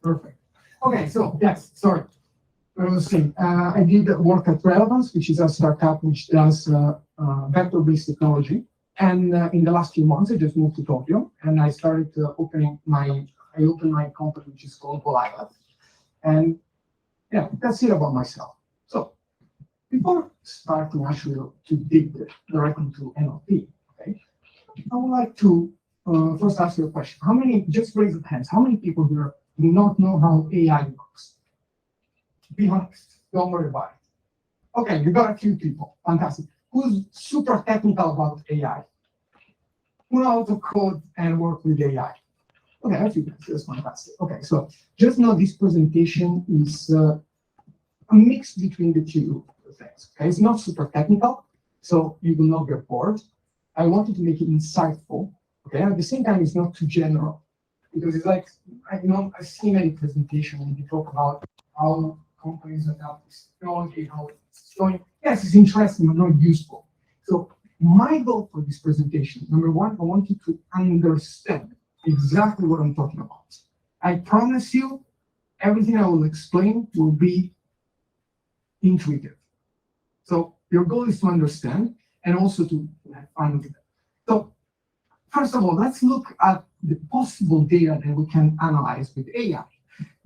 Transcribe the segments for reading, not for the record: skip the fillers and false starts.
Perfect. Okay, so yes, sorry. I was saying, I did work at Relevance, which is a startup which does vector-based technology. And in the last few months, I just moved to Tokyo, and I started I opened my company, which is called Voliva. And yeah, that's it about myself. So before starting actually to dig directly into NLP, okay, I would like to first ask you a question. How many, just raise your hands, how many people here do not know how AI works? Be honest, don't worry about it. Okay, you got a few people, fantastic. Who's super technical about AI? Who knows how to code and work with AI? Okay, a few guys, that's fantastic. Okay, so just know this presentation is a mix between the two things. Okay, it's not super technical, so you will not get bored. I wanted to make it insightful. Okay, at the same time, it's not too general because it's like I see many presentations when you talk about how companies adopt this technology, how it's going. Yes, it's interesting, but not useful. So my goal for this presentation, number one, I want you to understand exactly what I'm talking about. I promise you, everything I will explain will be intuitive. So your goal is to understand and also to have fun with it. So first of all, let's look at the possible data that we can analyze with AI.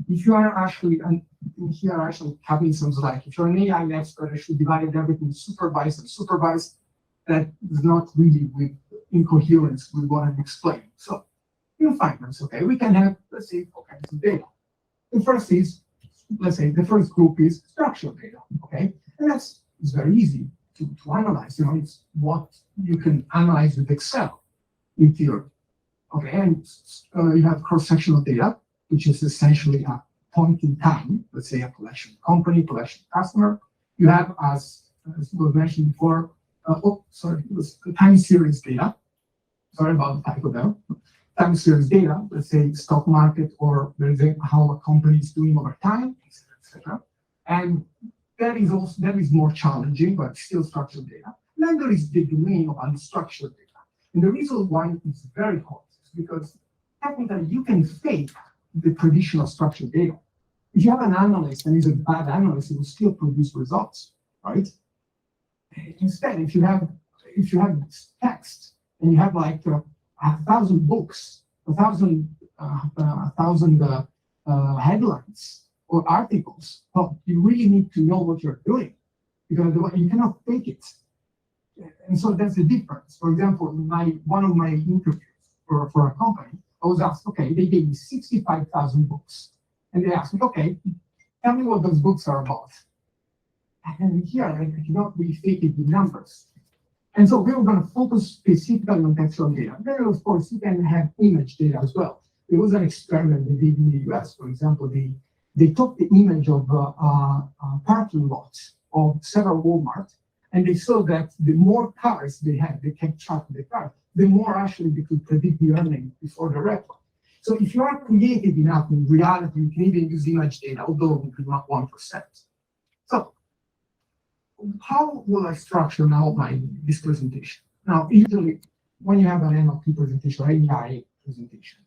If you are actually, and here are actually having some slides, if you're an AI expert, I should divide everything supervised and supervised. That is not really with incoherence with what I'm explaining. So in finance, okay, we can have, let's say, all kinds of data. The first is, let's say, the first group is structured data, okay? And it's very easy to analyze. It's what you can analyze with Excel in theory. Okay, and you have cross-sectional data, which is essentially a point in time, let's say a collection company, collection customer. You have, as was mentioned before, it was time series data. Sorry about the typo there. Time series data, let's say stock market, or how a company is doing over time, etc. And that is more challenging, but still structured data. Then there is the domain of unstructured data. And the reason why it's very hard is because technically you can fake the traditional structured data. If you have an analyst and he's a bad analyst, he will still produce results, right? Instead, if you have text and you have like 1,000 books, 1,000 headlines or articles, well, you really need to know what you're doing because you cannot fake it. And so that's the difference. For example, in one of my interviews for a company, I was asked, okay, they gave me 65,000 books. And they asked me, okay, tell me what those books are about. And here, I cannot really fake it with numbers. And so we were going to focus specifically on textual data. Then, of course, you can have image data as well. There was an experiment they did in the US, for example. They took the image of parking lots of several Walmart, and they saw that the more cars they had, they kept track of the cars, the more actually they could predict the earnings before the record. So if you are creative enough in reality, you can even use image data, although not 1%. So how will I structure now this presentation? Now, usually when you have an NLP presentation or AI presentation,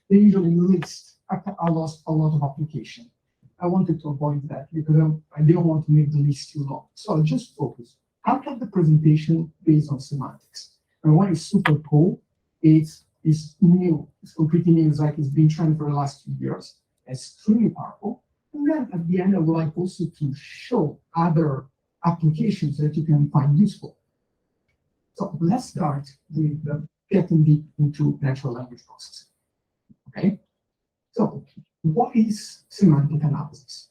they usually list a lot of application. I wanted to avoid that because I didn't want to make the list too long. So I'll just focus. I'll have the presentation based on semantics. And what is super cool is new. It's completely new. It's like it's been trending for the last few years. It's extremely powerful. And then at the end, I would like also to show other applications that you can find useful. So let's start with getting deep into natural language processing. Okay. So what is semantic analysis?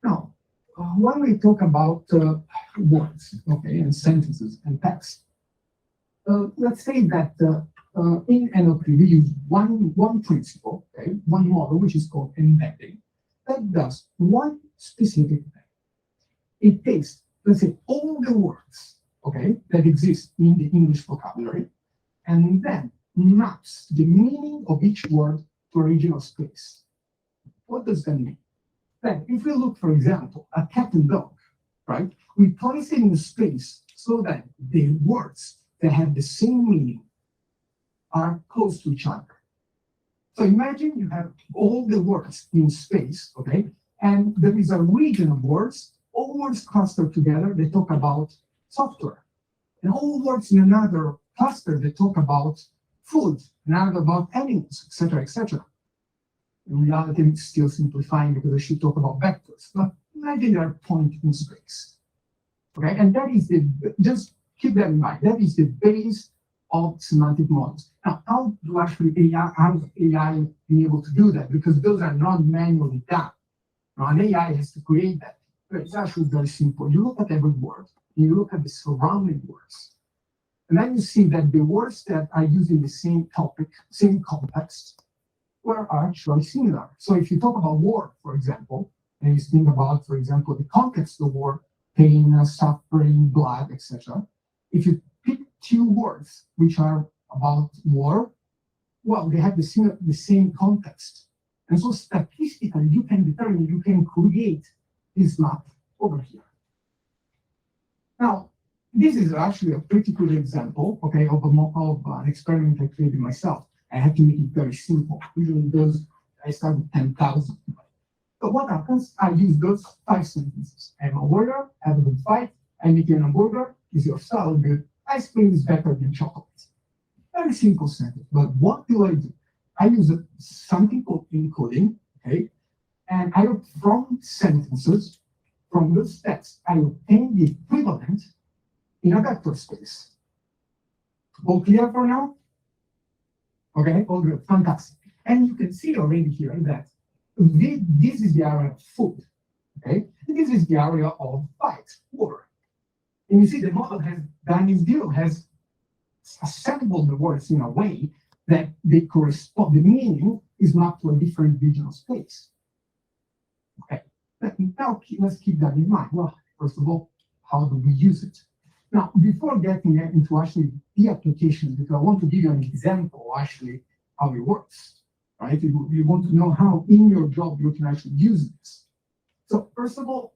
Now, when we talk about words, okay, and sentences and text, let's say that in NLP we use one principle, okay, one model, which is called embedding, that does one specific thing. It takes, let's say, all the words, okay, that exist in the English vocabulary, and then maps the meaning of each word to a regional space. What does that mean? Then, if we look, for example, at cat and dog, right, we place it in a space so that the words that have the same meaning are close to each other. So imagine you have all the words in space, okay? And there is a region of words, all words clustered together, they talk about software. And all words in another cluster, they talk about food, another about animals, etc., etc. In reality, it's still simplifying because I should talk about vectors. But imagine there are points in space. Okay, and that is just keep that in mind. That is the base of semantic models. Now, how does AI be able to do that? Because those are not manually done. Now, an AI has to create that. But it's actually very simple. You look at every word, and you look at the surrounding words. And then you see that the words that are using the same topic, same context, were actually similar. So if you talk about war, for example, and you think about, for example, the context of war, pain, suffering, blood, etc. If you pick two words which are about war, well, they have the same context. And so statistically, you can determine, you can create this map over here. Now, this is actually a pretty good example, okay, of an experiment I created myself. I had to make it very simple. Usually those, I start with 10,000. So what happens? I use those 5 sentences. I'm a warrior, have a good fight, I'm eating a hamburger, is your salad good? Ice cream is better than chocolate. Very simple sentence. But what do? I use something called encoding, okay? And I from sentences, from those texts, I obtain the equivalent in a vector space. All clear for now? Okay, all good, fantastic. And you can see already here that this is the area of food, okay? And this is the area of fight, war. And you see the model has done its deal, has assembled the words in a way that they correspond, the meaning is mapped to a different regional space. Okay, now let's keep that in mind. Well, first of all, how do we use it? Now, before getting into actually the application, because I want to give you an example actually how it works, right? You want to know how in your job you can actually use this. So first of all,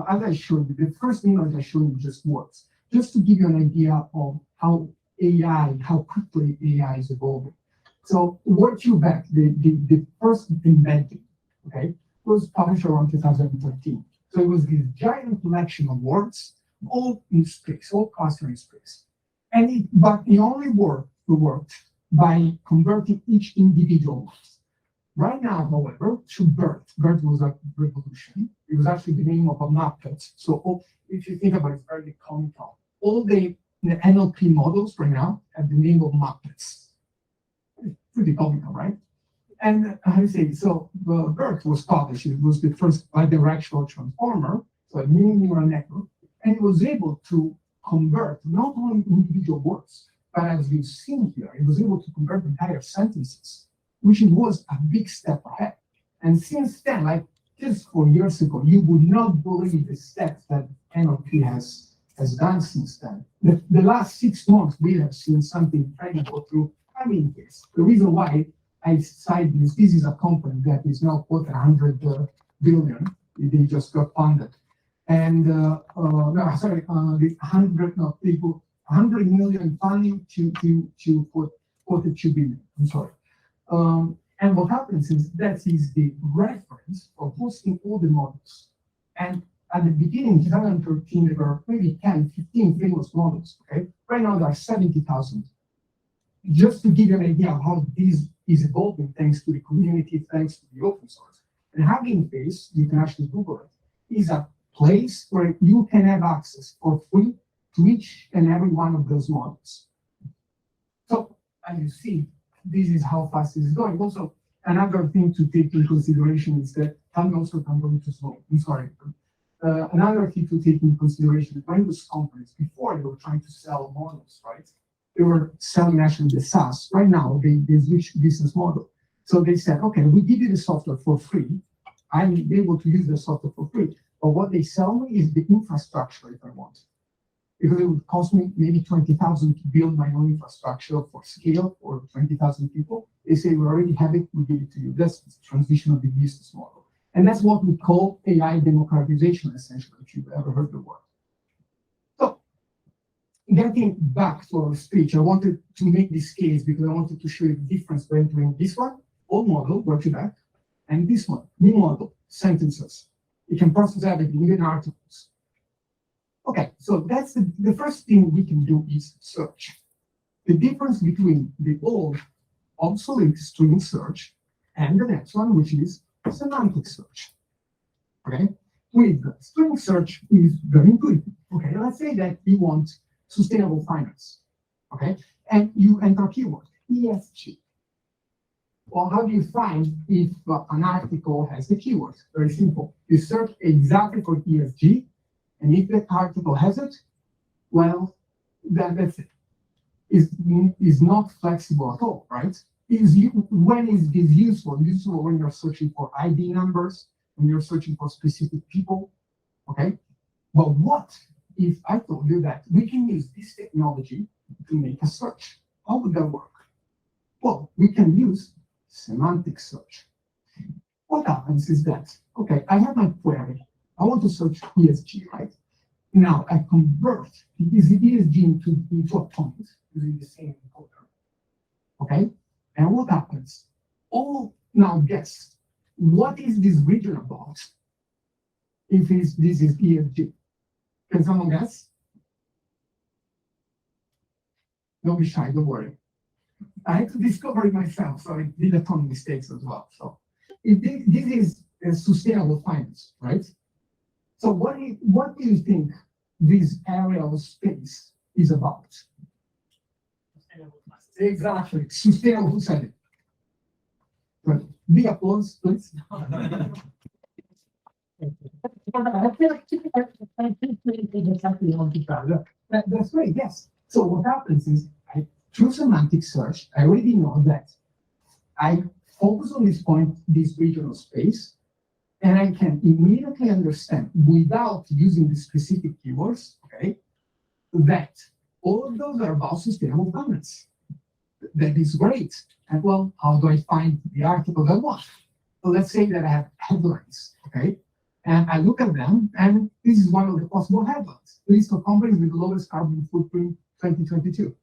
as I showed you, the first image I showed you just words, just to give you an idea of how quickly AI is evolving. So Word2Vec, the first embedding, okay, was published around 2013. So it was this giant collection of words, all in space, all clustered in space. But it only worked by converting each individual word. Right now, however, to BERT was a revolution. It was actually the name of a Muppet. So if you think about it, it's very comical. All the NLP models right now have the name of Muppets. It's pretty comical, right? And how do you say, so BERT was published. It was the first bidirectional transformer, so a new neural network, and it was able to convert not only individual words, but as you've seen here, it was able to convert entire sentences, which was a big step ahead. And since then, like just 4 years ago, you would not believe the steps that NLP has done since then. The last 6 months, we have seen something incredible through, the reason why I cite this is a company that is now quoted 100 billion. They just got funded. And the 100 million funding to quoted 2 billion. I'm sorry. And what happens is that is the reference for hosting all the models. And at the beginning, 2013, there were maybe 10, 15 famous models. Okay, right now there are 70,000. Just to give you an idea of how this is evolving, thanks to the community, thanks to the open source. And Hugging Face, you can actually Google it, is a place where you can have access for free to each and every one of those models. So, as you see, this is how fast it is going. Also, another thing to take into consideration is that I'm going too slow. I'm sorry. Another thing to take into consideration is when those companies, before they were trying to sell models, right? They were selling actually the SaaS. Right now, they switched business model. So they said, okay, we give you the software for free. I'm able to use the software for free. But what they sell me is the infrastructure if I want. Because it would cost me maybe 20,000 to build my own infrastructure for scale for 20,000 people. They say, we already have it, we give it to you. That's the transition of the business model. And that's what we call AI democratization, essentially, if you've ever heard the word. So, getting back to our speech, I wanted to make this case because I wanted to show you the difference between this one Old model, brought you back, and this one, new model, sentences. You can process everything, even articles. Okay, so that's the first thing we can do is search. The difference between the old obsolete string search and the next one, which is semantic search. Okay, with string search is very intuitive. Okay, let's say that you want sustainable finance. Okay, and you enter a keyword ESG. Well, how do you find if an article has the keyword? Very simple. You search exactly for ESG, and if the article has it, well, then that's it. Is not flexible at all, right? When is this useful? Useful when you're searching for ID numbers, when you're searching for specific people, okay? But what if I told you that we can use this technology to make a search? How would that work? Well, we can use semantic search. What happens is that, okay, I have my query. I want to search ESG, right? Now I convert this ESG into a point using the same encoder. Okay? And what happens? Now guess, what is this region about? If this is ESG. Can someone guess? Don't be shy, don't worry. I had to discover it myself, so I did a ton of mistakes as well. So this is sustainable finance, right? So what do you think this area of space is about? Exactly, sustainable setting. Right. Big applause, please. That's great, yes. So what happens is, through semantic search, I already know that I focus on this point, this regional space, and I can immediately understand, without using the specific keywords, okay, that all of those are about sustainable finance. That is great. And well, how do I find the article I want? So let's say that I have headlines, okay? And I look at them, and this is one of the possible headlines. List of companies with the lowest carbon footprint 2022.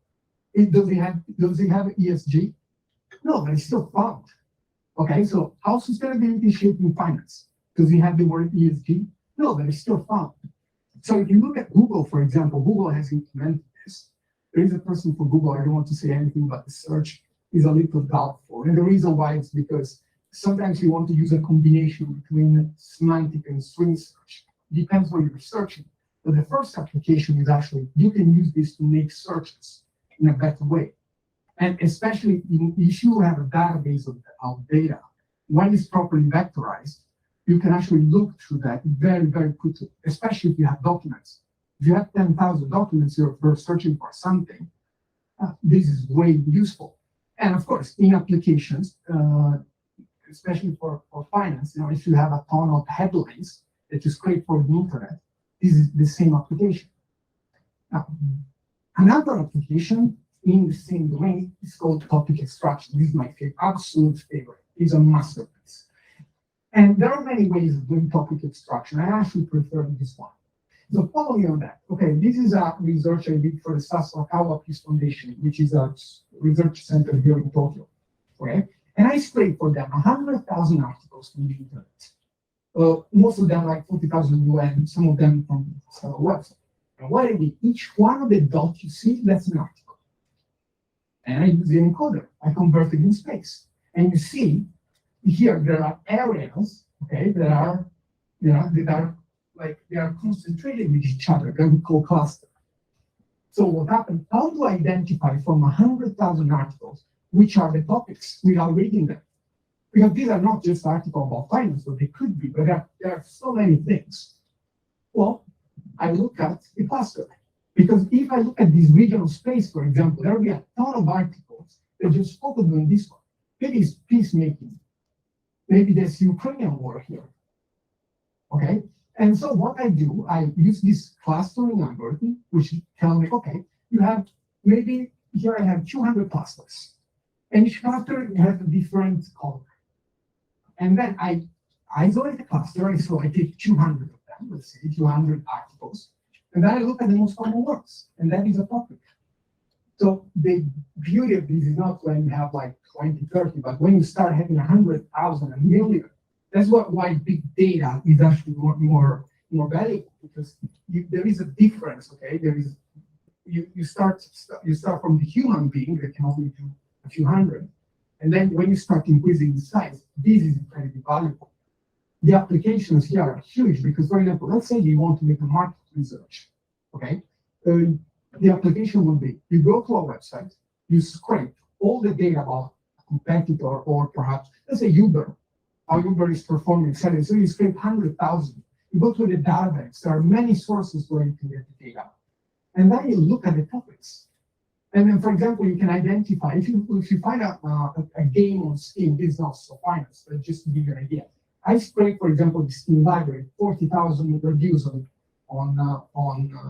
Does it have ESG? No, but it's still found. Okay, so how sustainability is shaping finance? Does it have the word ESG? No, but it's still found. So if you look at Google, for example, Google has implemented this. There is a person for Google, I don't want to say anything, but the search is a little doubtful. And the reason why is because sometimes you want to use a combination between semantic and string search. Depends what you're searching. But the first application is actually, you can use this to make searches in a better way. And especially if you have a database of data, when it's properly vectorized, you can actually look through that very, very quickly, especially if you have documents. If you have 10,000 documents you're searching for something, this is way useful. And of course, in applications, especially for finance, if you have a ton of headlines that you scrape for the internet, this is the same application. Now, another application in the same domain is called topic extraction. This is my absolute favorite. It's a masterpiece. And there are many ways of doing topic extraction. I actually prefer this one. So following on that, okay, this is a research I did for the Sasakawa Peace Foundation, which is a research center here in Tokyo. Okay, and I scraped for them 100,000 articles from the internet. Most of them like 40,000 UN, some of them from our website. And what I did, each one of the dots you see, that's an article. And I use the encoder. I convert it in space. And you see here there are areas, okay, that are they are concentrated with each other, that we call cluster. So what happened? How do I identify from 100,000 articles which are the topics without reading them? Because these are not just articles about finance, but they could be, but there are so many things. Well, I look at the cluster. Because if I look at this regional space, for example, there will be a ton of articles that just focus on this one. Maybe it's peacemaking. Maybe there's Ukrainian war here. Okay? And so what I do, I use this clustering algorithm, which tells me, okay, you have, maybe here I have 200 clusters. And each cluster has a different color. And then I isolate the cluster, so I take 200 of them, let's say 200 articles. And then I look at the most common words, and that is a topic. So the beauty of this is not when you have like 20, 30, but when you start having 100,000, a million. That's why big data is actually more valuable, because there is a difference. Okay, there is you start from the human being that can only do a few hundred, and then when you start increasing the size, this is incredibly valuable. The applications here are huge because, for example, let's say you want to make a market research. Okay, the application will be: you go to a website, you scrape all the data about a competitor, or perhaps let's say Uber, how Uber is performing, etc. So you scrape 100,000. You go to the database. There are many sources where you can get the data. And then you look at the topics. And then, for example, you can identify, if you find a game on Steam, this is not so finance, but just to give you an idea. I scrape, for example, the Steam library, 40,000 reviews on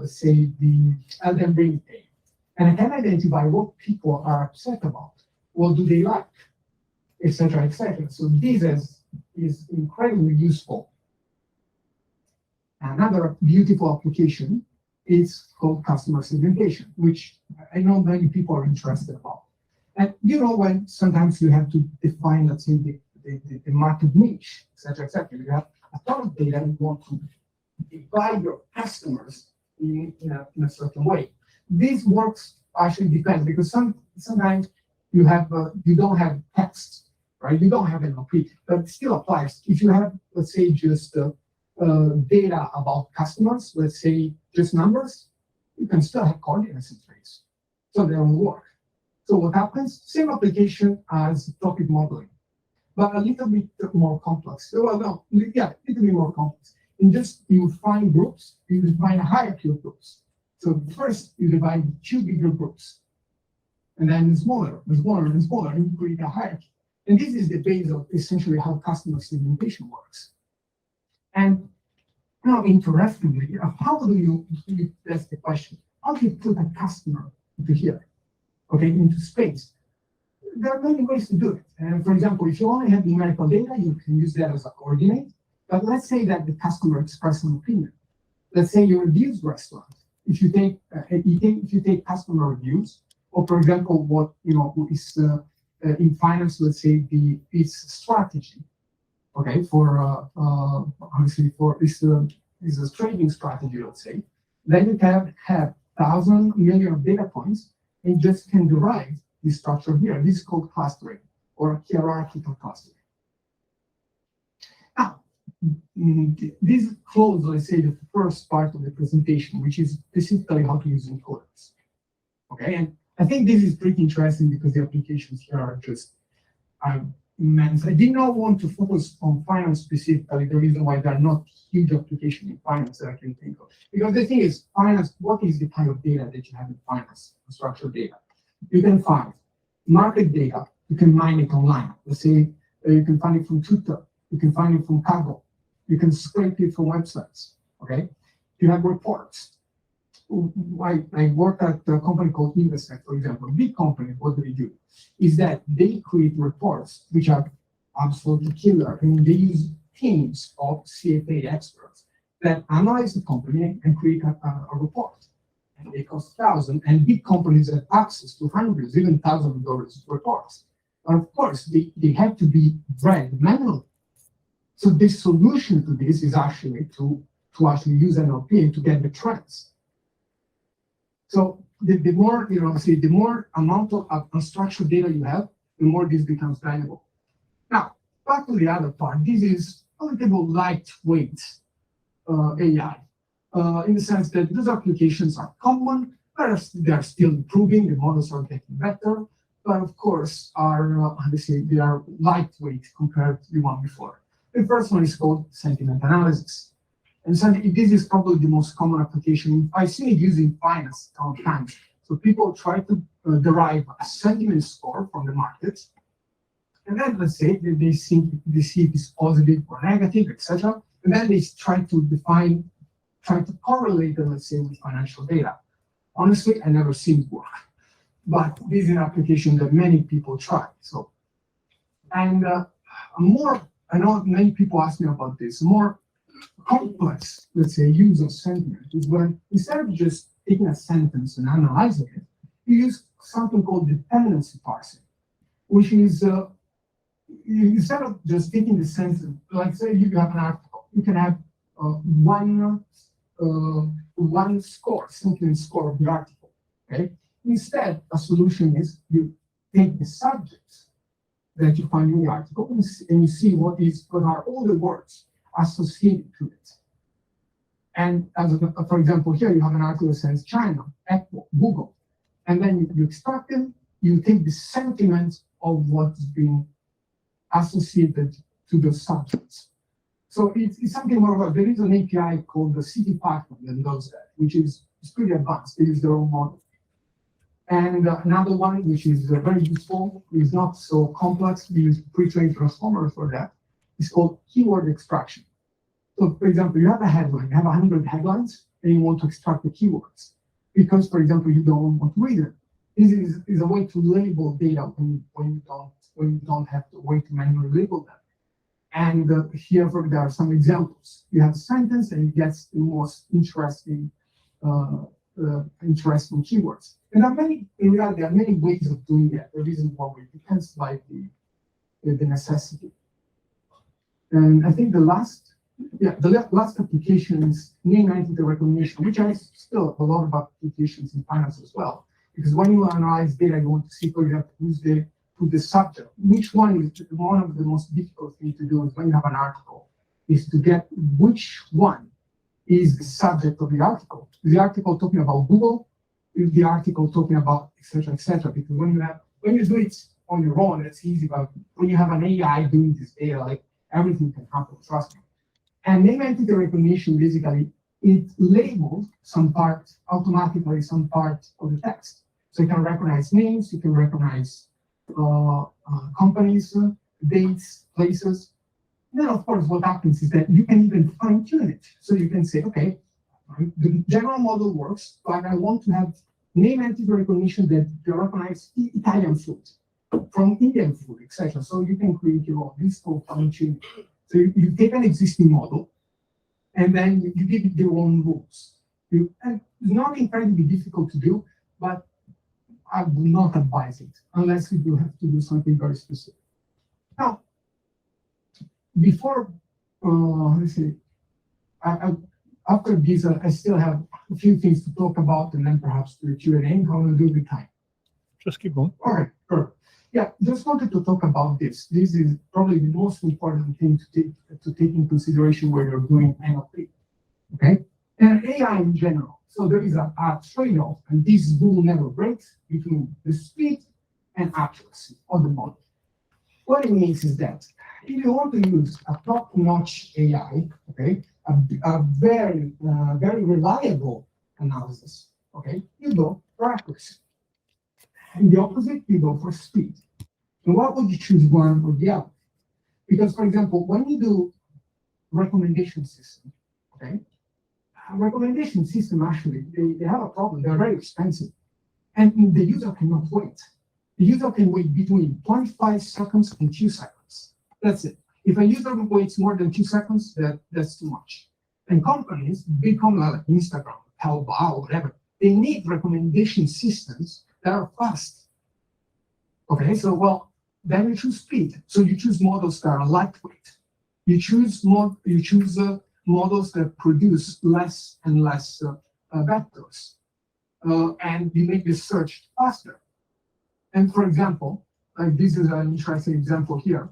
say, the Elden Ring game. And I can identify what people are upset about, what do they like, etc., etc. So this is incredibly useful. Another beautiful application is called customer segmentation, which I know many people are interested about. And when sometimes you have to define, let's say, the market niche, etc., etc. You have a ton of data, and you want to divide your customers in a certain way. This works actually depends, because sometimes you don't have text, right? You don't have NLP, but it still applies. If you have, let's say, just data about customers, let's say just numbers, you can still have coordinates in place. So they don't work. So what happens? Same application as topic modeling, but a little bit more complex. Well, no, yeah, a little bit more complex. You find groups, you define a hierarchy of groups. So first you divide two bigger groups, and then smaller, and smaller, and smaller, and you create a hierarchy. And this is the base of essentially how customer segmentation works. And now, interestingly, how do you that's the question? How do you put a customer into here, okay, into space? There are many ways to do it. And for example, if you only have numerical data, you can use that as a coordinate. But let's say that the customer expresses an opinion. Let's say you reviews restaurant. If you take customer reviews, or for example, what is in finance, let's say its strategy. Okay, for obviously for this is a trading strategy, let's say. Then you can have 1,000 million of data points, and just can derive this structure here. This is called clustering, or hierarchical clustering. Now, this closes, let's say, the first part of the presentation, which is specifically how to use encoders. Okay, and I think this is pretty interesting because the applications here are just immense. I did not want to focus on finance specifically, the reason why there are not huge applications in finance that I can think of. Because the thing is, finance, what is the kind of data that you have in finance, structured data? You can find market data, you can mine it online. Let's say you can find it from Twitter, you can find it from Kaggle, you can scrape it from websites, okay? You have reports. I work at a company called Investec, for example. A big company, what do? Is that they create reports which are absolutely killer. I mean, they use teams of CFA experts that analyze the company and create a report. And they cost thousands, and big companies have access to hundreds, even thousands of dollars of reports. But of course, they have to be read manually. So the solution to this is actually to actually use NLP to get the trends. So the more, the more amount of unstructured data you have, the more this becomes valuable. Now, back to the other part. This is a little lightweight AI, in the sense that those applications are common, they're still improving, the models are getting better, but of course they are lightweight compared to the one before. The first one is called sentiment analysis. And so this is probably the most common application. I've seen it used in finance a ton of times. So people try to derive a sentiment score from the market. And then let's say that they see it is positive or negative, etc. And then they try to correlate it, let's say, with financial data. Honestly, I never seen it work. But this is an application that many people try. So, and I know many people ask me about this, more complex, let's say, use of sentiment is when instead of just taking a sentence and analyzing it, you use something called dependency parsing, which is instead of just taking the sense, like say you have an article, you can have one score, simple score of the article. Okay. Instead, a solution is you take the subjects that you find in the article and you see what are all the words associated to it. And for example, here you have an article that says China, Apple, Google, and then you extract them, you take the sentiment of what's being associated to the subjects. So it's something more about, there is an API called the City Python that does that, which is pretty advanced. They use their own model. And another one, which is very useful, is not so complex, we use pre-trained transformers for that, is called keyword extraction. So for example, you have a headline, you have 100 headlines, and you want to extract the keywords. Because, for example, you don't want to read it. This is a way to label data when you don't have to wait to manually label them. And here there are some examples. You have a sentence and it gets the most interesting keywords. And in reality, there are many ways of doing that. There isn't one way. It depends by the necessity. And I think the last application is name entity recognition, which has still a lot of applications in finance as well. Because when you analyze data, you want to see, for example, who's the subject. Which one is one of the most difficult things to do is when you have an article, is to get which one is the subject of the article. Is the article talking about Google? Is the article talking about et cetera, because when you do it on your own, it's easy, but when you have an AI doing this data, like everything can happen, trust me. And name entity recognition, basically, it labels automatically some part of the text. So you can recognize names, you can recognize companies, dates, places. Then, of course, what happens is that you can even fine-tune it. So you can say, okay, the general model works, but I want to have name entity recognition that recognize Italian food from Indian food, etc. So you can create your own. This is called fine-tuning. So you take an existing model, and then you give it your own rules. And it's not incredibly difficult to do, but I would not advise it unless you have to do something very specific. Now, before, let's see, after this, I still have a few things to talk about, and then perhaps to the Q&A. How will do the time? Just keep going. All right, perfect. Yeah, just wanted to talk about this. This is probably the most important thing to take in consideration when you're doing NLP. Okay, and AI in general. So there is a trade-off, and this rule never breaks, between the speed and accuracy of the model. What it means is that if you want to use a top-notch AI, okay, a very reliable analysis, okay, you go for accuracy. And the opposite, you go for speed. And why would you choose one or the other? Because, for example, when you do recommendation system, okay, recommendation system actually, they have a problem. They're very expensive. And the user cannot wait. The user can wait between 0.5 seconds and 2 seconds. That's it. If a user waits more than 2 seconds, that's too much. And companies, big companies like Instagram, Taobao, whatever, they need recommendation systems that are fast. Okay, so then you choose speed. So you choose models that are lightweight. You choose models that produce less and less vectors, and you make the search faster. And for example, like this is an interesting example here.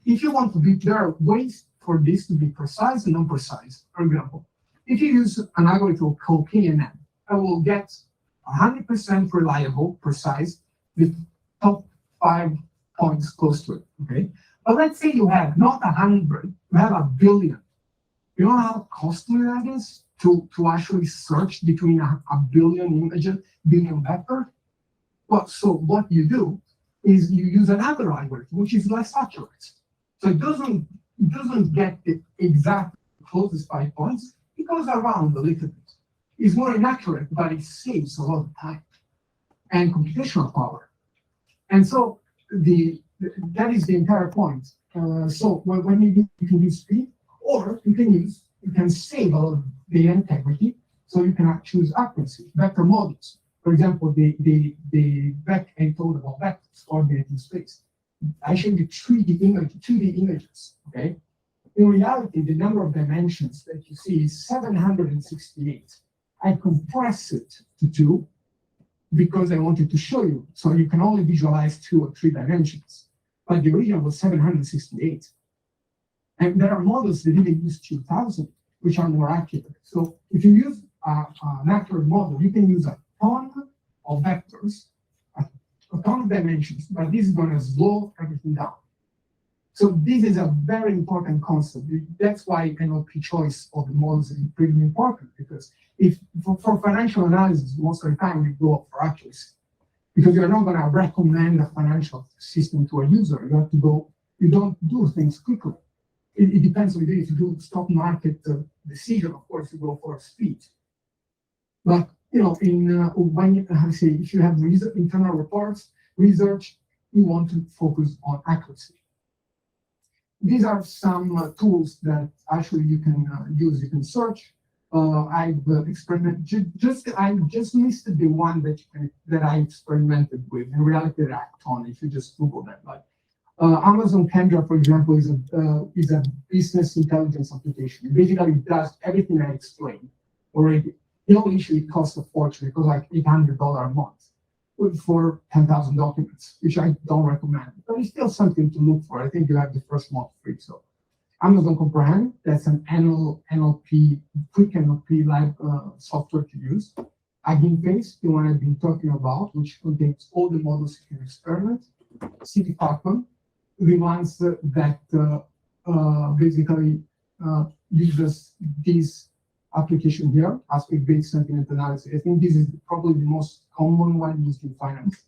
If you want to there are ways for this to be precise and non-precise. For example, if you use an algorithm called KNN, I will get 100% reliable, precise, with top 5 points close to it, okay? But let's say you have not 100, you have 1 billion. You know how costly that is to actually search between a billion images, billion vectors? Well, so what you do is you use another algorithm, which is less accurate. So it doesn't get the exact closest 5 points. It goes around a little bit. It's more inaccurate, but it saves a lot of time and computational power. And so that is the entire point. So when you can use speed, or you can save a lot of data integrity, so you can choose accuracy, vector models. For example, the back end told about vectors, coordinating space. I showed you 2D images, okay? In reality, the number of dimensions that you see is 768. I compress it to 2 because I wanted to show you. So you can only visualize 2 or 3 dimensions. But the original was 768. And there are models that even use 2000, which are more accurate. So if you use an accurate model, you can use a ton of vectors, a ton of dimensions, but this is going to slow everything down. So this is a very important concept. That's why NLP choice of the models is pretty important, because if for financial analysis, most of the time we go for accuracy, because you're not going to recommend a financial system to a user. You have to go, you don't do things quickly. It depends on if you do stock market decision, of course, you go for speed. But if you have internal reports, research, you want to focus on accuracy. These are some tools that actually you can use. You can search. I've experimented. I just listed the one that I experimented with. In reality, there are a ton. If you just Google that, like Amazon Kendra, for example, is a business intelligence application. Basically, it does everything I explained already. The only issue, it costs a fortune. It costs like $800 a month for 10,000 documents, which I don't recommend. But it's still something to look for. I think you have the first month free. So Amazon Comprehend, that's an NLP, quick NLP like software to use. Agentface, the one I've been talking about, which contains all the models you can experiment. CD Parkman, the ones that basically uses this application here, aspect-based sentiment analysis. I think this is probably the most common one used in finance.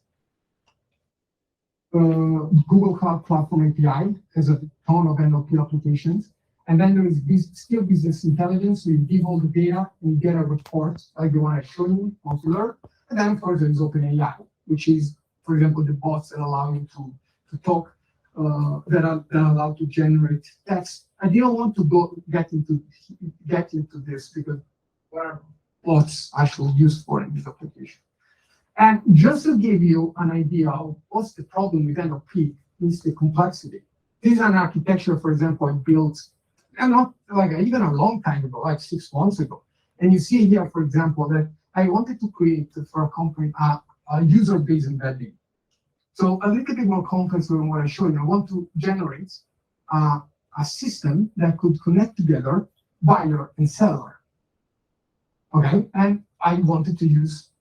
Google Cloud Platform API has a ton of NLP applications. And then there is still business intelligence. So you give all the data and you get a report like the one I showed you, popular. And then of course there is OpenAI, which is, for example, the bots that allow you to talk, that allow to generate text. I didn't want to get into this because what are bots actually used for in this application? And just to give you an idea of what's the problem with NLP is the complexity. This is an architecture, for example, I built, and not like even a long time ago, like 6 months ago. And you see here, for example, that I wanted to create for a company a user-based embedding. So a little bit more complex than what I showed you. I want to generate a system that could connect together buyer and seller. Okay, and I wanted to use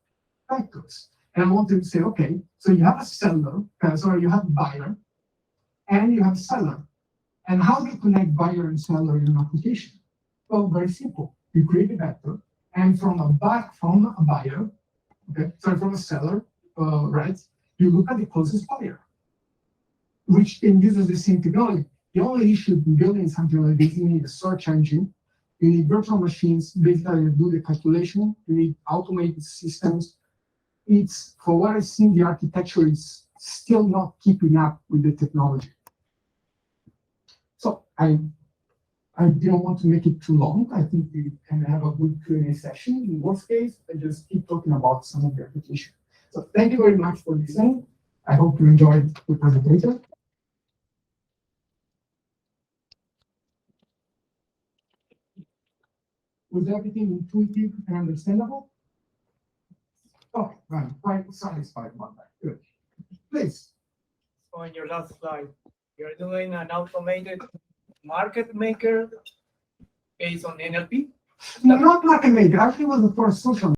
vectors. And I wanted to say, okay, so you have a seller, you have a buyer, and you have a seller. And how do you connect buyer and seller in an application? Well, very simple. You create a vector, and from a buyer, from a seller, right? You look at the closest buyer, which then uses the same technology. The only issue in building something like this, you need a search engine, you need virtual machines, basically to do the calculation, you need automated systems. It's, for what I've seen, the architecture is still not keeping up with the technology. So I didn't want to make it too long. I think we can have a good Q&A session. In worst case, I just keep talking about some of the application. So thank you very much for listening. I hope you enjoyed the presentation. Was everything intuitive and understandable? Okay, right. Quite satisfied about that. Good. Please. So in your last slide, you're doing an automated market maker based on NLP? No, not market maker. Actually, it was for social